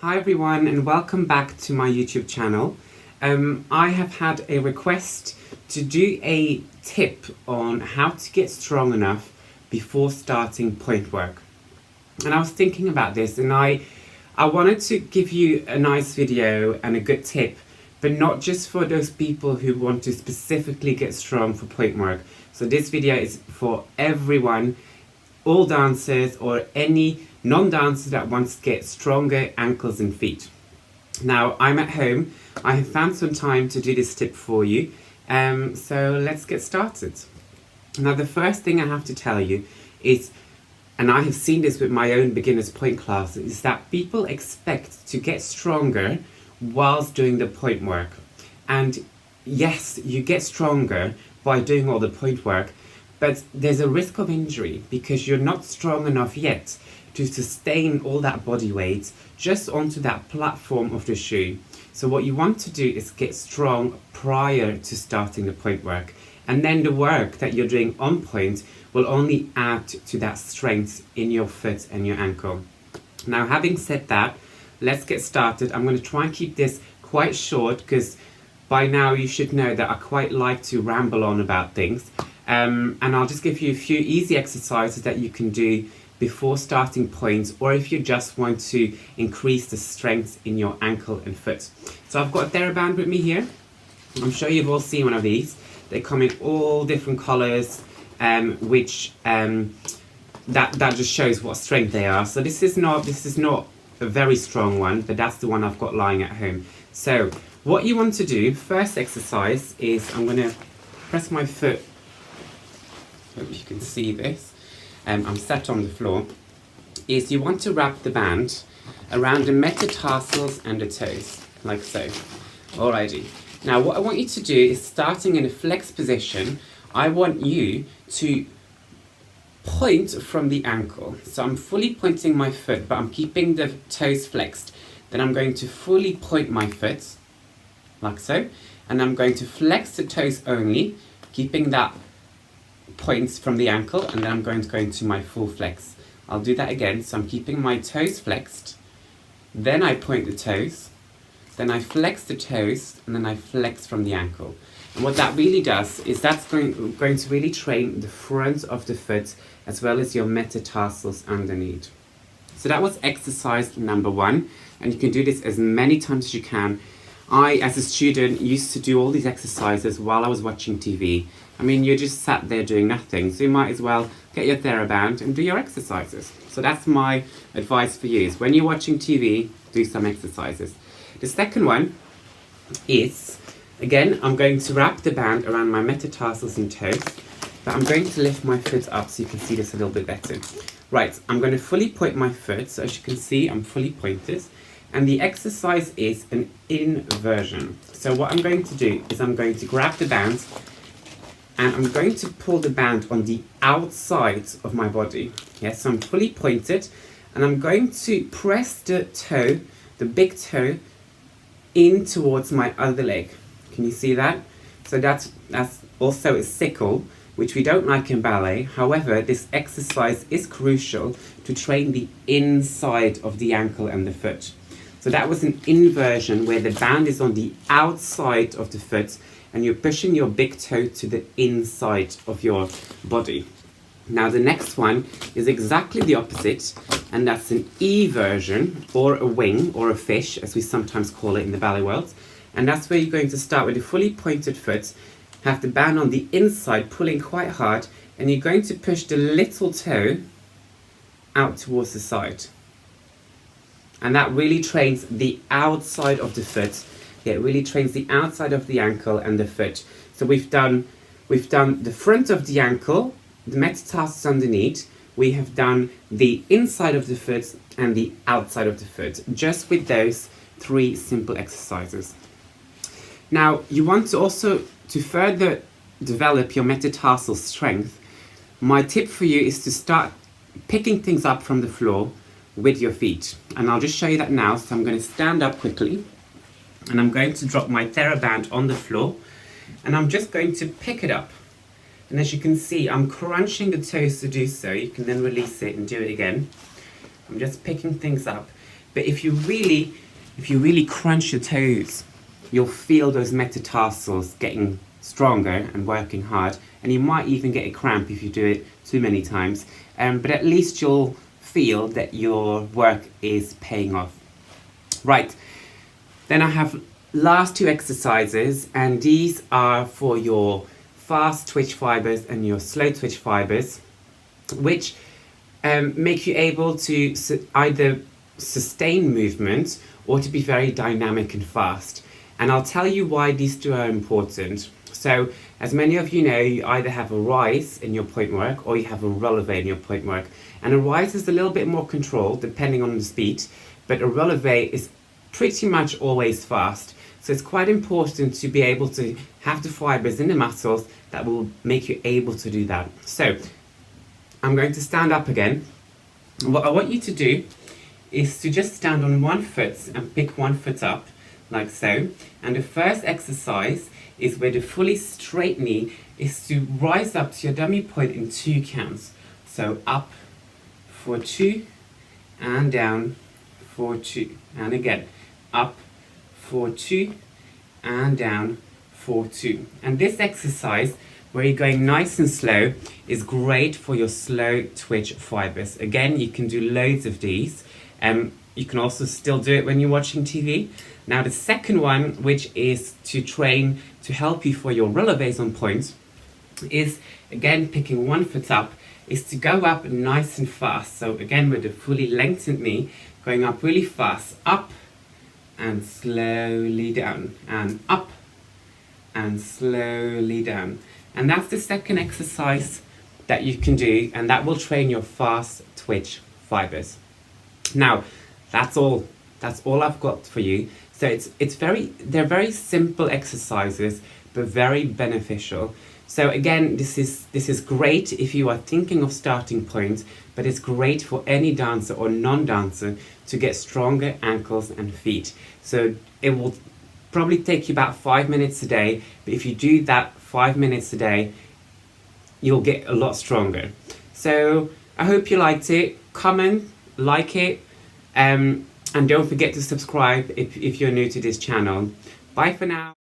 Hi everyone and welcome back to my YouTube channel. I have had a request to do a tip on how to get strong enough before starting point work. And I was thinking about this and I wanted to give you a nice video and a good tip, but not just for those people who want to specifically get strong for point work. So this video is for everyone, all dancers or any non-dancer that wants to get stronger ankles and feet. Now I'm at home, I have found some time to do this tip for you, so let's get started. Now the first thing I have to tell you is, and I have seen this with my own beginners point classes, is that people expect to get stronger whilst doing the point work. And yes, you get stronger by doing all the point work, but there's a risk of injury because you're not strong enough yet to sustain all that body weight just onto that platform of the shoe. So what you want to do is get strong prior to starting the point work, and then the work that you're doing on point will only add to that strength in your foot and your ankle. Now having said that, let's get started. I'm going to try and keep this quite short because by now you should know that I quite like to ramble on about things, and I'll just give you a few easy exercises that you can do before starting points, or if you just want to increase the strength in your ankle and foot. So I've got a Thera-band with me here. I'm sure you've all seen one of these. They come in all different colours, which that just shows what strength they are. So this is not a very strong one, but that's the one I've got lying at home. So what you want to do, first exercise, is I'm going to press my foot. Hope you can see this. I'm sat on the floor, is you want to wrap the band around the metatarsals and the toes, like so. Alrighty. Now what I want you to do is, starting in a flex position, I want you to point from the ankle. So I'm fully pointing my foot, but I'm keeping the toes flexed. Then I'm going to fully point my foot, like so, and I'm going to flex the toes only, keeping that points from the ankle, and then I'm going to go into my full flex. I'll do that again. So I'm keeping my toes flexed, then I point the toes, then I flex the toes, and then I flex from the ankle. And what that really does is that's going to really train the front of the foot as well as your metatarsals underneath. So that was exercise number 1, and you can do this as many times as you can. I, as a student, used to do all these exercises while I was watching TV. I mean, you just sat there doing nothing, so you might as well get your Thera-band and do your exercises. So that's my advice for you, is when you're watching TV, do some exercises. The second one is, again, I'm going to wrap the band around my metatarsals and toes, but I'm going to lift my foot up so you can see this a little bit better. Right, I'm going to fully point my foot, so as you can see, I'm fully pointed. And the exercise is an inversion. So what I'm going to do is I'm going to grab the band and I'm going to pull the band on the outside of my body. Yes, so I'm fully pointed and I'm going to press the toe, the big toe, in towards my other leg. Can you see that? So that's also a sickle, which we don't like in ballet. However, this exercise is crucial to train the inside of the ankle and the foot. So that was an inversion where the band is on the outside of the foot and you're pushing your big toe to the inside of your body. Now the next one is exactly the opposite, and that's an eversion, or a wing, or a fish, as we sometimes call it in the ballet world. And that's where you're going to start with a fully pointed foot, have the band on the inside pulling quite hard, and you're going to push the little toe out towards the side. And that really trains the outside of the foot. Yeah, it really trains the outside of the ankle and the foot. So we've done the front of the ankle, the metatarsals underneath. We have done the inside of the foot and the outside of the foot, just with those 3 simple exercises. Now, you want to also, to further develop your metatarsal strength, my tip for you is to start picking things up from the floor with your feet. And I'll just show you that now. So I'm going to stand up quickly and I'm going to drop my Thera-band on the floor and I'm just going to pick it up. And as you can see, I'm crunching the toes to do so. You can then release it and do it again. I'm just picking things up. But if you really crunch your toes, you'll feel those metatarsals getting stronger and working hard, and you might even get a cramp if you do it too many times. But at least you'll feel that your work is paying off. Right, then I have last two exercises, and these are for your fast twitch fibers and your slow twitch fibers, which make you able to either sustain movement or to be very dynamic and fast. And I'll tell you why these two are important. So, as many of you know, you either have a rise in your point work or you have a releve in your point work. And a rise is a little bit more controlled depending on the speed, but a releve is pretty much always fast. So it's quite important to be able to have the fibers in the muscles that will make you able to do that. So, I'm going to stand up again. What I want you to do is to just stand on one foot and pick one foot up, like so. And the first exercise is where the fully straight knee is to rise up to your dummy point in 2 counts. So up for 2, and down for 2. And again, up for 2, and down for 2. And this exercise, where you're going nice and slow, is great for your slow twitch fibers. Again, you can do loads of these. You can also still do it when you're watching TV. Now the second one, which is to train to help you for your releves on point, is again picking one foot up, is to go up nice and fast. So again, with a fully lengthened knee, going up really fast, up and slowly down, and up and slowly down. And that's the second exercise that you can do, and that will train your fast twitch fibers. Now, that's all I've got for you. So they're very simple exercises, but very beneficial. So again, this is great if you are thinking of starting points, but it's great for any dancer or non-dancer to get stronger ankles and feet. So it will probably take you about 5 minutes a day, but if you do that 5 minutes a day, you'll get a lot stronger. So I hope you liked it. Comment, like it, and don't forget to subscribe if you're new to this channel. Bye for now.